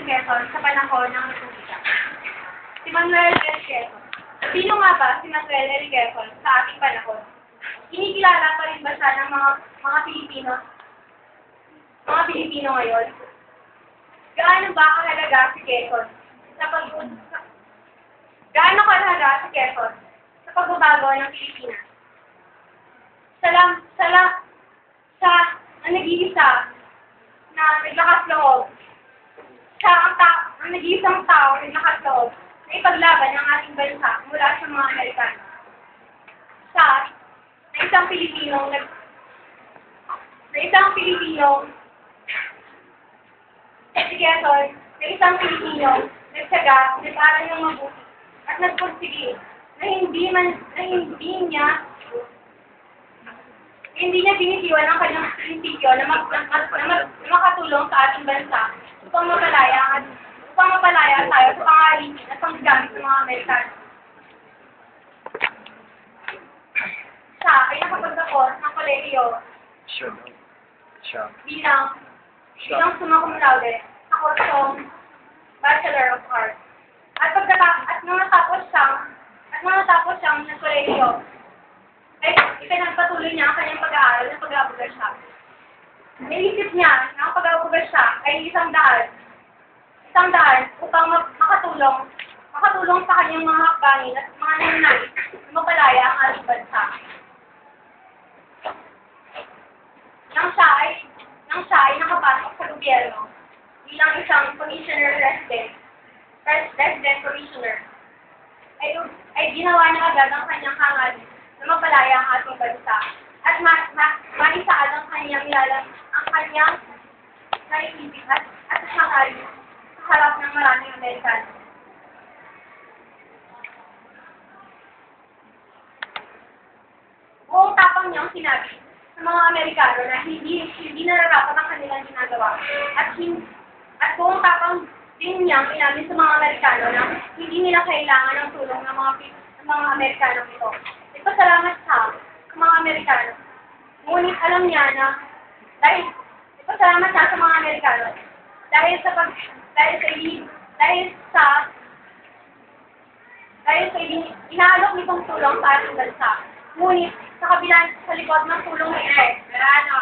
Quezon sa panahon ng Republika. Si Manuel L. Quezon. Sino nga ba si Manuel L. Quezon sa ating panahon? Kinikilala pa rin ba siya ng mga Pilipino ngayon? Gaano ba kahalaga si Quezon gaano kahalaga si Quezon sa pagbabago ng Pilipinas? Sa ang nag-iisa na naglakas loob. Siya ang nag-iisang tao na naglakas loob na ipaglaban ang ating bansa mula sa mga Amerikano. Siya na isang Pilipino si Quezon, na isang Pilipino nagtyaga, nag-aral ng mabuti at nagpursige na hindi niya binitiwan ang kanyang prinsipyo na makatulong sa ating bansa upang mapalaya tayo sa pangalipin at panggamit ng mga Amerikano. Siya ay nakapagtapos ng kolehiyo bilang summa cum laude sa kursong Bachelor of Arts. At nung natapos siyang ng kolehiyo, ay ipinagpatuloy niya ang kanyang pag-aaral ng pag-aabuga siya. Naisip niya na ang pag-aabuga siya ay isang daan upang makatulong sa kanyang mga hakbangin at mga nananais na mapalaya ang ating bansa. Nang siya ay nakapasok sa gobyerno bilang isang resident commissioner, ay ginawa niya agad ang kanyang hangarin na mapalaya ang ating bansa at maisaad ang kanyang naisipin at hangarin sa harap ng maraming Amerikano. Buong tapang niyang sinabi sa mga Amerikano na hindi nararapat ang kanilang ginagawa at buong tapang din niyang inamin sa mga Amerikano na hindi nila kailangan ng tulong ng mga Amerikano ito. Ipasalamat sa mga Amerikano. Ngunit alam niya na ipasalamat siya sa mga Amerikano dahil sa inaalok nitong tulong sa ating bansa. Ngunit sa likod ng tulong na ito,